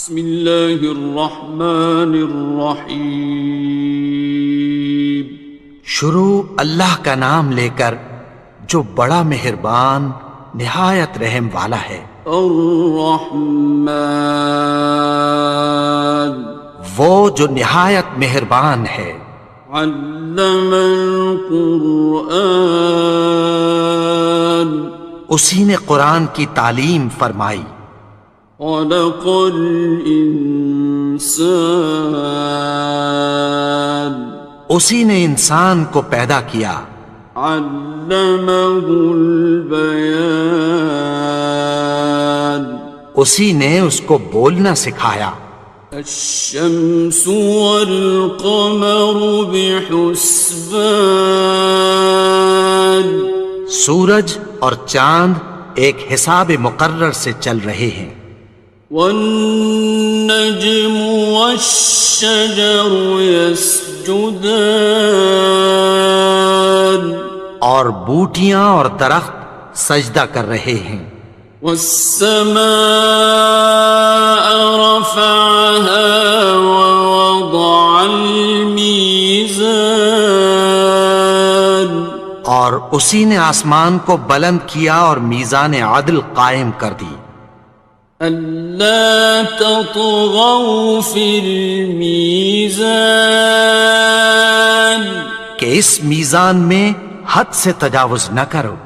بسم اللہ الرحمن الرحیم۔ شروع اللہ کا نام لے کر جو بڑا مہربان نہایت رحم والا ہے۔ الرحمن، وہ جو نہایت مہربان ہے۔ علم القرآن، اسی نے قرآن کی تعلیم فرمائی۔ خلق الانسان، اسی نے انسان کو پیدا کیا۔ علمہ البیان، اسی نے اس کو بولنا سکھایا۔ الشمس والقمر بحسبان، سورج اور چاند ایک حساب مقرر سے چل رہے ہیں۔ والنجم والشجر يسجدان، اور بوٹیاں اور درخت سجدہ کر رہے ہیں۔ والسماء رفعها ووضع الميزان، اور اسی نے آسمان کو بلند کیا اور میزان عدل قائم کر دی۔ ألا تطغوا في الميزان، کہ اس میزان میں حد سے تجاوز نہ کرو۔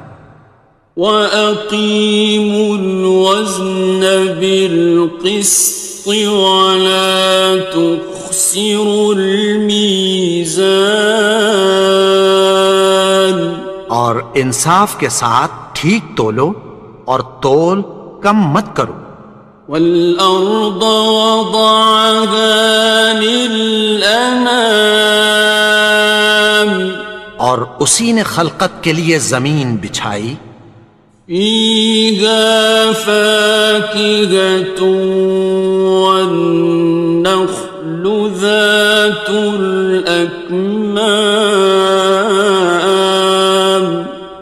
وَأَقِيمُوا الْوَزْنَ بِالْقِسْطِ وَلَا تُخْسِرُوا الْمِيزَانَ، اور انصاف کے ساتھ ٹھیک تولو اور تول کم مت کرو۔ وَالْأَرْضَ وَضَعَهَا لِلْأَنَامِ، اور اسی نے خلقت کے لیے زمین بچھائی۔ فِيهَا فَاكِهَةٌ وَالنَّخْلُ ذَاتُ الْأَكْمَامِ،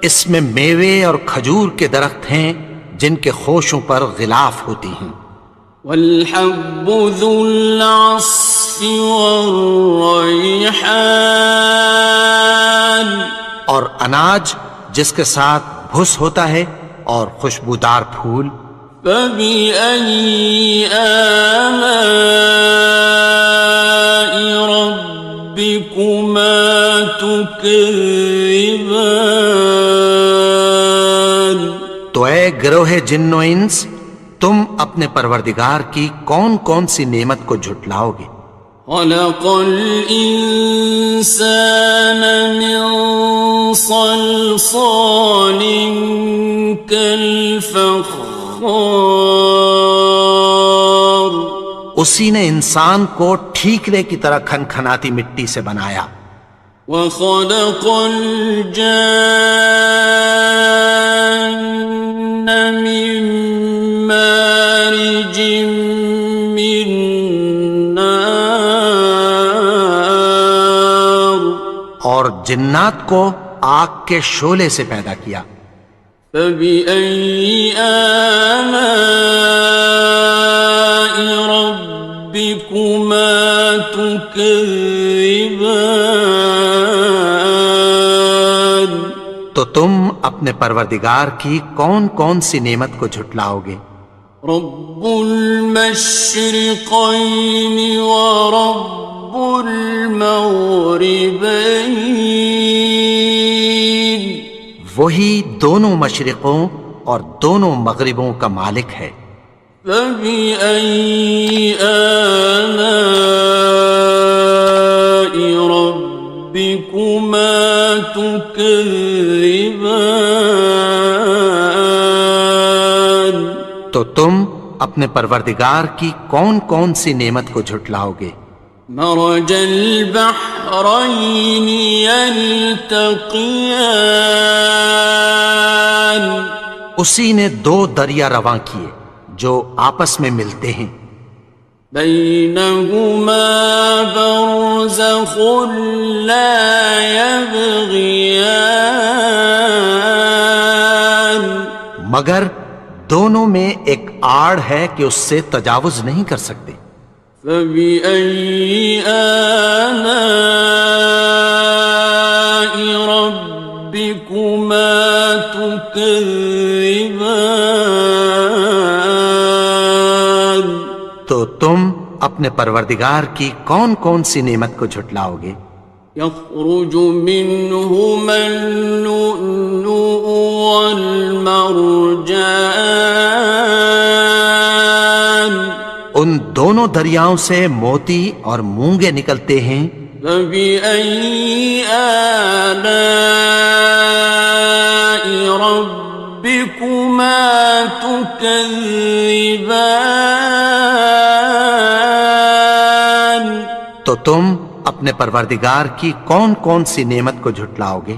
اس میں میوے اور کھجور کے درخت ہیں جن کے خوشوں پر غلاف ہوتی ہیں۔ وَالْحَبُّ ذُو الْعَصْفِ وَالرَّيْحَانِ، اور اناج جس کے ساتھ بھس ہوتا ہے اور خوشبودار پھول۔ فَبِأَيِّ آلَاءِ رَبِّكُمَا تُكَذِّبَانِ، تو اے گروہ جن و انس، تم اپنے پروردگار کی کون کون سی نعمت کو جھٹلاؤ گے؟ خَلَقَ الْإِنسَانَ مِنْ صَلْصَالٍ كَالْفَخَّارِ، اسی نے انسان کو ٹھیکرے کی طرح کھنکھناتی مٹی سے بنایا۔ وَخَلَقَ الْجَانَّ مِن مَّارِجٍ مِّن نَّارٍ، اور جنات کو آگ کے شعلے سے پیدا کیا۔ فَبِأَيِّ آلَاءِ رَبِّكُمَا تُكَذِّبَانِ، تو تم اپنے پروردگار کی کون کون سی نعمت کو جھٹلاؤ گے؟ رب المشرقین ورب المغربین، وہی دونوں مشرقوں اور دونوں مغربوں کا مالک ہے۔ فَبِأَيِّ آلَاءِ رَبِّكُمَا تُكَذِّبَانِ، تو تم اپنے پروردگار کی کون کون سی نعمت کو جھٹلاؤ گے؟ مرج البحرین یلتقیان، اسی نے دو دریا رواں کیے جو آپس میں ملتے ہیں۔ بینہما برزخ لا یبغیان، مگر دونوں میں ایک آڑ ہے کہ اس سے تجاوز نہیں کر سکتے۔ فبأي آلاء ربكما تكذبان؟ تو تم اپنے پروردگار کی کون کون سی نعمت کو جھٹلاؤ گے؟ يخرج منهما اللؤلؤ والمرجان ان دونوں دریاؤں سے موتی اور مونگے نکلتے ہیں۔ فبأي آلاء ربكما تكذبان؟ تو تم اپنے پروردگار کی کون کون سی نعمت کو جھٹلاؤ گے؟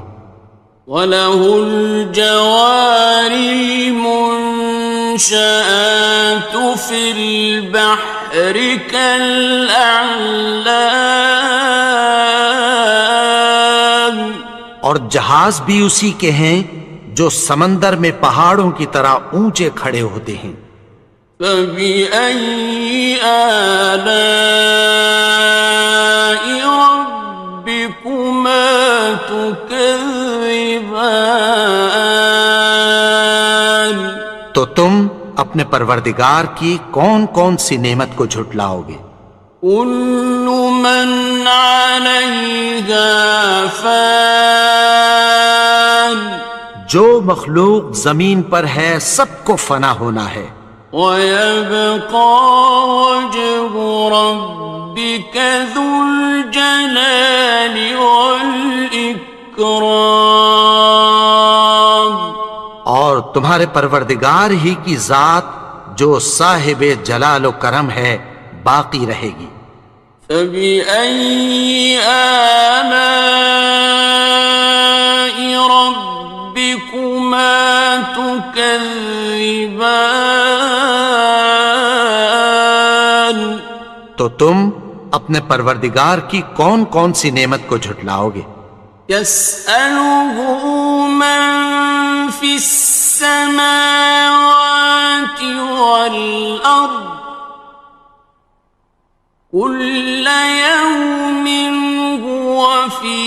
وَلَهُ الْجَوَارِ الْمُنشَآتُ فِي الْبَحْرِ كَالْأَعْلَامِ، اور جہاز بھی اسی کے ہیں جو سمندر میں پہاڑوں کی طرح اونچے کھڑے ہوتے ہیں۔ فَبِأَيِّ آلَاءِ رَبِّكُمَا تُكَذِّبَانِ؟ تو تم اپنے پروردگار کی کون کون سی نعمت کو جھٹلاؤ گے؟ كُلُّ مَنْ عَلَيْهَا فَانٍ، جو مخلوق زمین پر ہے سب کو فنا ہونا ہے۔ وَيَبْقَى وَجْهُ رَبِّكَ ذُو الْجَلَالِ وَالْإِكْرَامِ، اور تمہارے پروردگار ہی کی ذات جو صاحب جلال و کرم ہے باقی رہے گی۔ فَبِأَيِّ آلَاءِ رَبِّكُمَا تُكَذِّبَانِ؟ تو تم اپنے پروردگار کی کون کون سی نعمت کو جھٹلاؤ گے؟ يَسْأَلُهُ مَن فِي السَّمَاوَاتِ وَالْأَرْضِ كُلَّ يَوْمٍ هُوَ فِي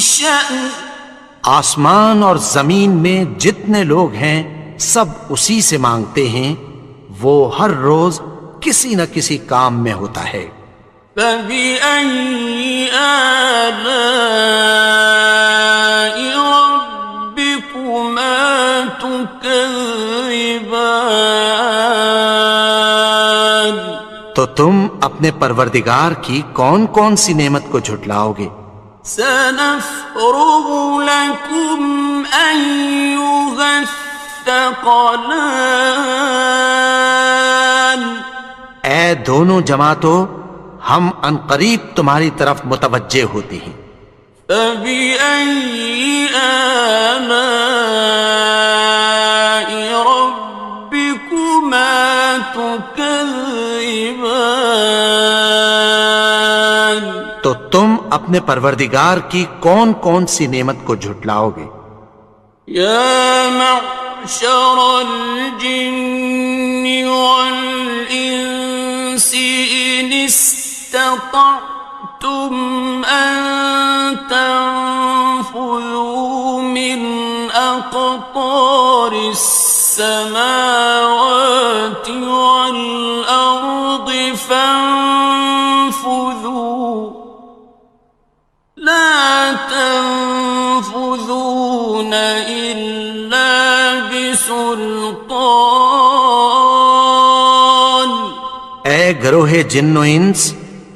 شَأْنٍ، آسمان اور زمین میں جتنے لوگ ہیں سب اسی سے مانگتے ہیں، وہ ہر روز کسی نہ کسی کام میں ہوتا ہے۔ فَبِأَيِّ آلَاءِ رَبِّكُمَا تُكَذِّبَانِ؟ تو تم اپنے پروردگار کی کون کون سی نعمت کو جھٹلاؤ گے؟ سَنَفْرُغُ لَكُمْ أَيُّهَ الثَّقَلَانِ، اے دونوں جماعتوں، ہم عنقریب تمہاری طرف متوجہ ہوتے ہیں۔ فَبِأَيِّ آلَاءِ رَبِّكُمَا تُكَذِّبَانِ؟ تو تم اپنے پروردگار کی کون کون سی نعمت کو جھٹلاؤ گے؟ يَا مَعْشَرَ الْجِنِّ وَالْإِنسِ إِنِ اسْتَطَعْتُمْ أَن تَنفُذُوا مِنْ أَقْطَارِ السَّمَاوَاتِ وَالْأَرْضِ فَانفُذُوا لَا تَنفُذُونَ إِلَّا بِسُلْطَانٍ۔ اے گروہ جن و انس،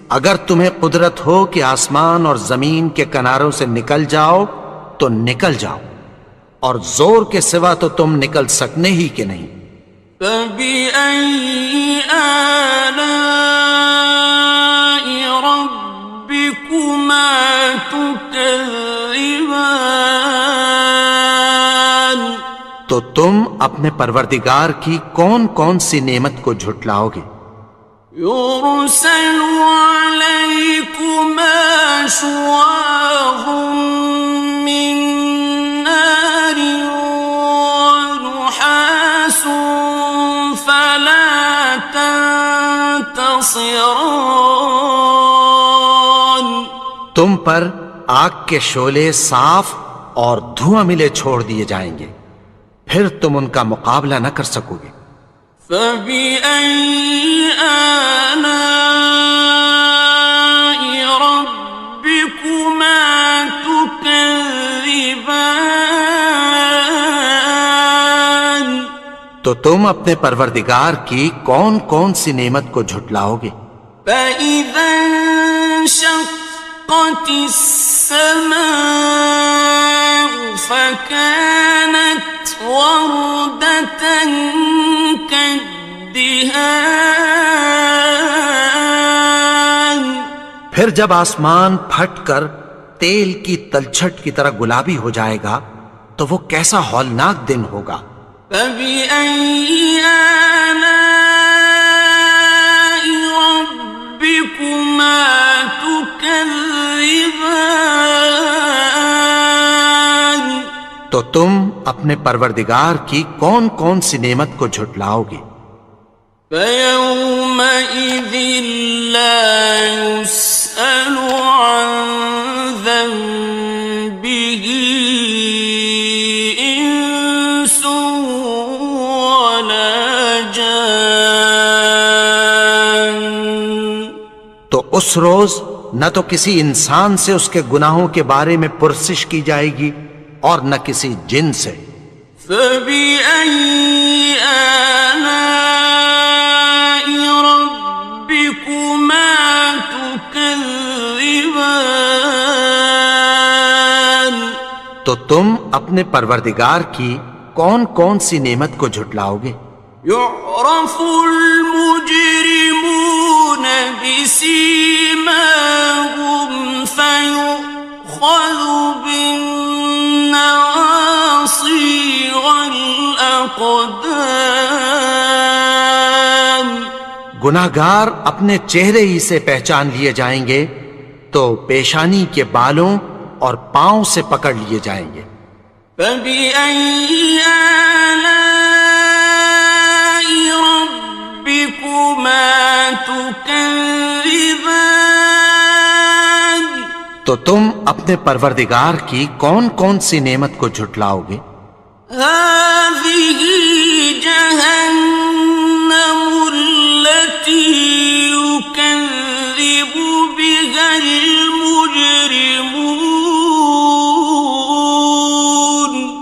اگر تمہیں قدرت ہو کہ آسمان اور زمین کے کناروں سے نکل جاؤ تو نکل جاؤ، اور زور کے سوا تو تم نکل سکنے ہی کہ نہیں۔ فَبِأَيِّ آلَاءِ رَبِّكُمَا تُكَذِّبَانِ؟ تو تم اپنے پروردگار کی کون کون سی نعمت کو جھٹلاؤ گے؟ يُرْسَلُ عَلَيْكُمَا شُوَاظٌ مِّن نَّارٍ وَنُحَاسٌ تنتصران تم پر آگ کے شعلے صاف اور دھواں ملے چھوڑ دیے جائیں گے، پھر تم ان کا مقابلہ نہ کر سکو گے۔ فبأي آلاء ربكما تكذبان تو تم اپنے پروردگار کی کون کون سی نعمت کو جھٹلاؤ گے؟ فإذا انشقت السماء فكانت وردة كالدهان پھر جب آسمان پھٹ کر تیل کی تلچھٹ کی طرح گلابی ہو جائے گا تو وہ کیسا ہولناک دن ہوگا۔ فبأي آلاء ربكما تكذبان تو تم اپنے پروردگار کی کون کون سی نعمت کو جھٹلاؤ گے؟ فيومئذ لا يسأل عن ذنبه إنس ولا جان تو اس روز نہ تو کسی انسان سے اس کے گناہوں کے بارے میں پرسش کی جائے گی اور نہ کسی جن سے۔ فبأي آلاء ربكما تكذبان تو تم اپنے پروردگار کی کون کون سی نعمت کو جھٹلاؤ گے؟ يعرف المجرمون بسيماهم فيؤخذ بالنواصي والأقدام گناہگار اپنے چہرے ہی سے پہچان لیے جائیں گے تو پیشانی کے بالوں اور پاؤں سے پکڑ لیے جائیں گے۔ فبأي آلاء ربكما تكذبان تو تم اپنے پروردگار کی کون کون سی نعمت کو جھٹلاؤ گے؟ هذه جهنم التي يكذب بها المجرمون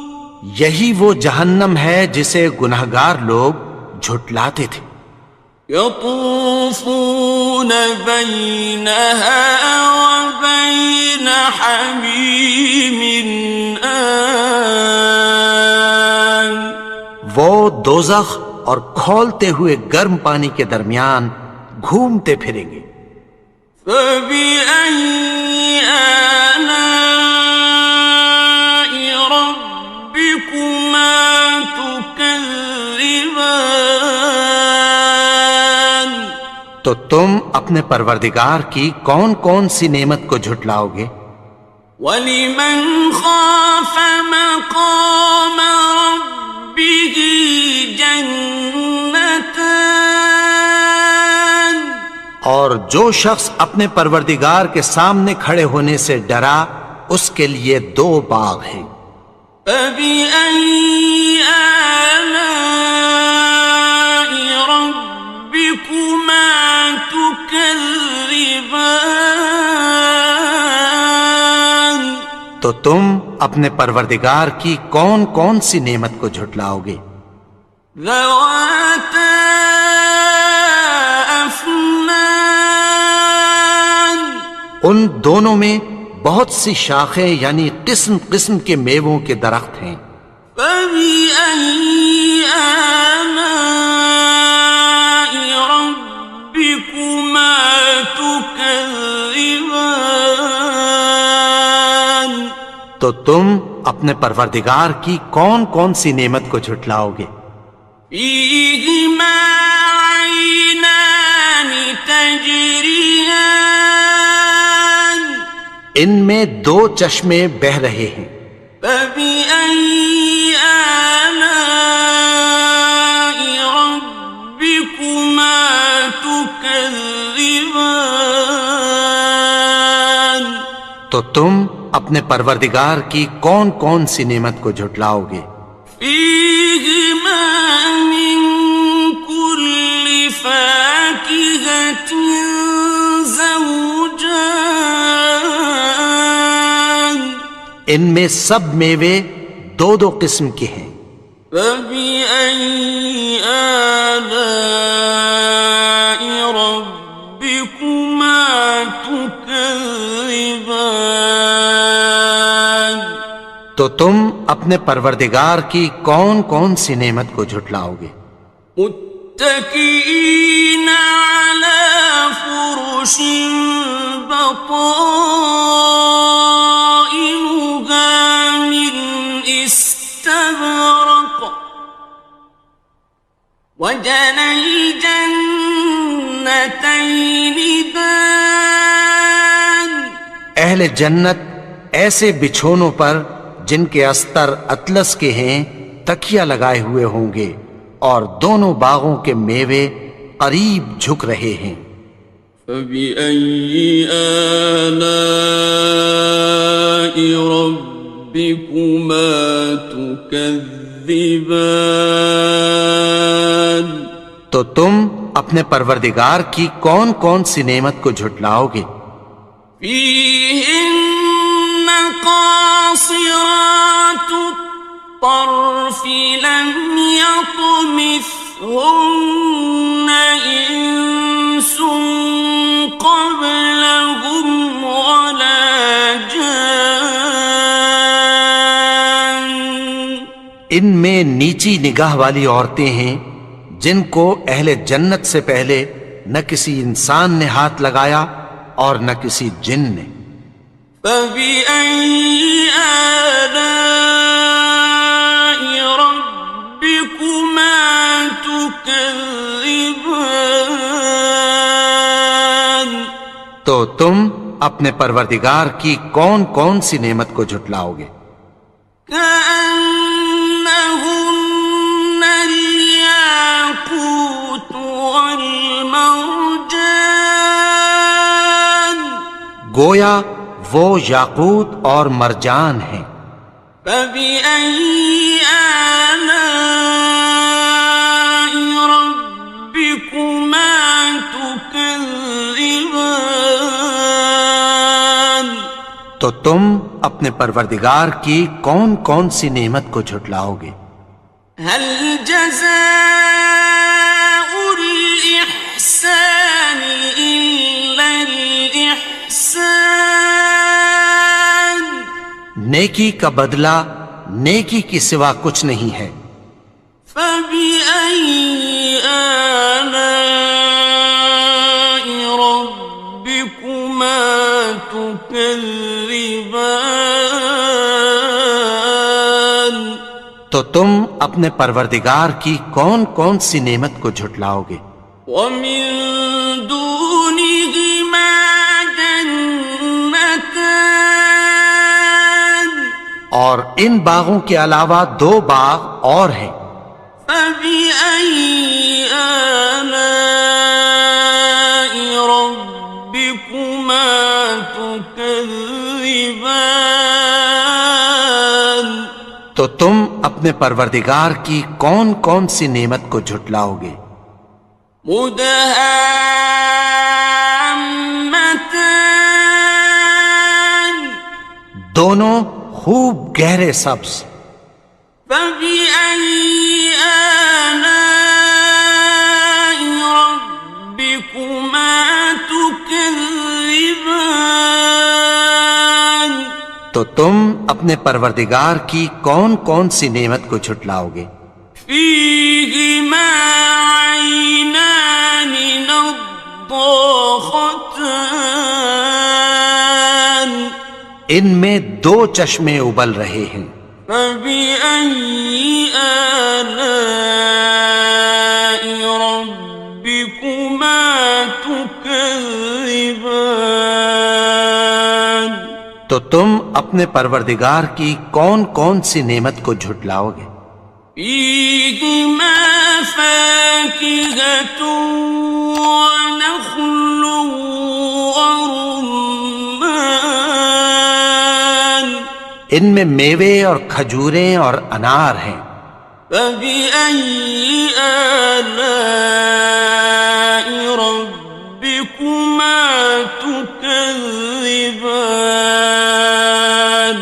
یہی وہ جہنم ہے جسے گناہگار لوگ جھٹلاتے تھے۔ يطوفون بينها وبين حميم آن وہ دوزخ اور کھولتے ہوئے گرم پانی کے درمیان گھومتے پھریں گے۔ فبأي آلاء ربكما تكذبان تو تم اپنے پروردگار کی کون کون سی نعمت کو جھٹلاؤ گے؟ وَلِمَنْ خَافَ مَقَامَ رَبِّهِ جَنَّتَانِ اور جو شخص اپنے پروردگار کے سامنے کھڑے ہونے سے ڈرا اس کے لیے دو باغ ہیں۔ فَبِأَيِّ آلَاءِ رَبِّكُمَا تُكَذِّبَانِ تو تم اپنے پروردگار کی کون کون سی نعمت کو جھٹلاؤ گے؟ ذَوَاتَا أَفْنَانٍ ان دونوں میں بہت سی شاخیں یعنی قسم قسم کے میووں کے درخت ہیں۔ فَبِأَيِّ آلَاءِ رَبِّكُمَا تُكَذِّبَانِ تو تم اپنے پروردگار کی کون کون سی نعمت کو جھٹلاؤ گے؟ فِيهِمَا عَيْنَانِ تَجْرِيَانِ ان میں دو چشمے بہہ رہے ہیں۔ فَبِأَيِّ آلَاءِ رَبِّكُمَا تُكَذِّبَانِ تكذبان تو تم اپنے پروردگار کی کون کون سی نعمت کو جھٹلاؤ گے؟ فيهما من كل فاكهة زوجان ان میں سب میوے دو دو قسم کے ہیں۔ فبأي آلاء ربكما تكذبان تو تم اپنے پروردگار کی کون کون سی نعمت کو جھٹلاؤ گے؟ متكئين على فرش بطائنها من استبرق وجنى الجنتين دان اہل جنت ایسے بچھونوں پر جن کے استر اطلس کے ہیں تکیہ لگائے ہوئے ہوں گے، اور دونوں باغوں کے میوے قریب جھک رہے ہیں۔ فبأي آلاء ربكما تكذبان تو تم اپنے پروردگار کی کون کون سی نعمت کو جھٹلاؤ گے؟ فيهن قاصرات الطرف لم يطمثهن إنس قبلهم ولا جان ان میں نیچی نگاہ والی عورتیں ہیں جن کو اہل جنت سے پہلے نہ کسی انسان نے ہاتھ لگایا اور نہ کسی جن نے۔ فبأي آلاء ربكما تكذبان تو تم اپنے پروردگار کی کون کون سی نعمت کو جھٹلاؤ گے؟ كأنهن الياقوت والمرجان گویا وہ یاقوت اور مرجان ہیں۔ فبأي آلاء ربكما تكذبان تو تم اپنے پروردگار کی کون کون سی نعمت کو جھٹلاؤ گے؟ هل جزاء الإحسان إلا الإحسان نیکی کا بدلہ نیکی کی سوا کچھ نہیں ہے۔ فبأي آلاء ربكما تكذبان تو تم اپنے پروردگار کی کون کون سی نعمت کو جھٹلاؤ گے؟ ومن دونهما جنتان اور ان باغوں کے علاوہ دو باغ اور ہیں۔ فبأي آلاء ربكما تكذبان تو تم اپنے پروردگار کی کون کون سی نعمت کو جھٹلاؤ گے؟ مدهامتان دونوں خوب گہرے سبز۔ فبأي آلاء ربكما تكذبان تو تم اپنے پروردگار کی کون کون سی نعمت کو جھٹلاؤ گے؟ فيهما عينان نضاختان ان میں دو چشمے ابل رہے ہیں۔ فبأي آلاء ربكما تكذبان تو تم اپنے پروردگار کی کون کون سی نعمت کو جھٹلاؤ گے؟ فيهما فاكهة ونخل ورمان ان میں میوے اور کھجوریں اور انار ہیں. فبأي آلاء ربكما تكذبان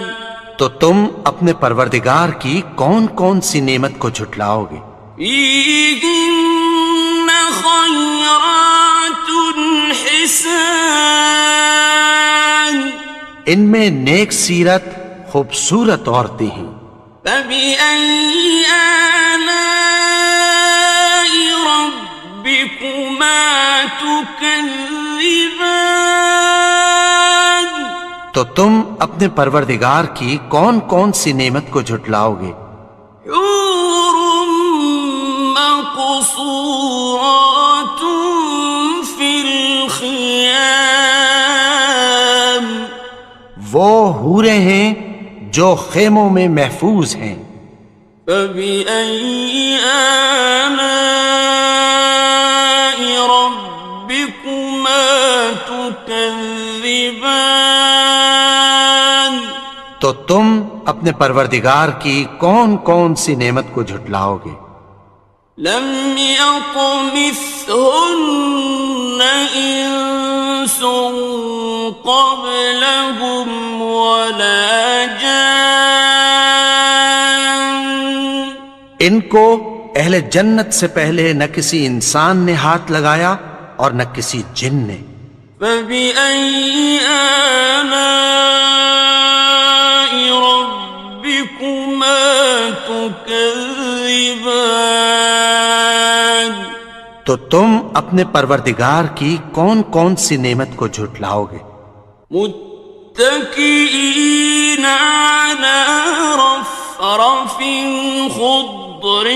تو تم اپنے پروردگار کی کون کون سی نعمت کو جھٹلاؤ گے؟ فيهن خيرات حسان ان میں نیک سیرت خوبصورت عورتیں ہیں. فبأي آلاء ربكما تكذبان تو تم اپنے پروردگار کی کون کون سی نعمت کو جھٹلاؤ گے؟ حور مقصورات في الخيام وہ حوریں ہیں جو خیموں میں محفوظ ہیں. فبأي آلاء ربكما تكذبان تو تم اپنے پروردگار کی کون کون سی نعمت کو جھٹلاؤ گے؟ لم يطمثهن إنس قبلهم ولا جان ان کو اہل جنت سے پہلے نہ کسی انسان نے ہاتھ لگایا اور نہ کسی جن نے. فبأي آلاء ربكما تكذبان تو تم اپنے پروردگار کی کون کون سی نعمت کو جھٹلاؤ گے؟ متكئين على رفرف خضر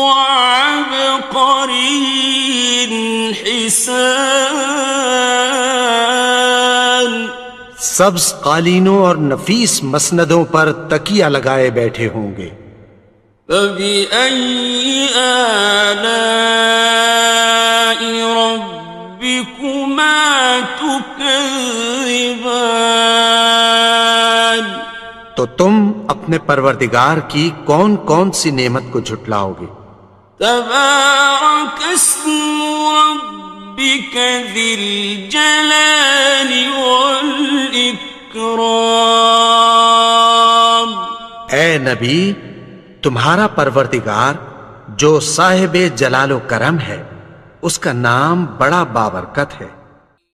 وعبقري حسان سبز قالینوں اور نفیس مسندوں پر تکیہ لگائے بیٹھے ہوں گے. فبأي آلاء ربكما تكذبان تو تم اپنے پروردگار کی کون کون سی نعمت کو جھٹلاؤ گے؟ تبارك اسم ربك ذي الجلال والإكرام اے نبی، تمہارا پروردگار جو صاحب جلال و کرم ہے، اس کا نام بڑا بابرکت ہے.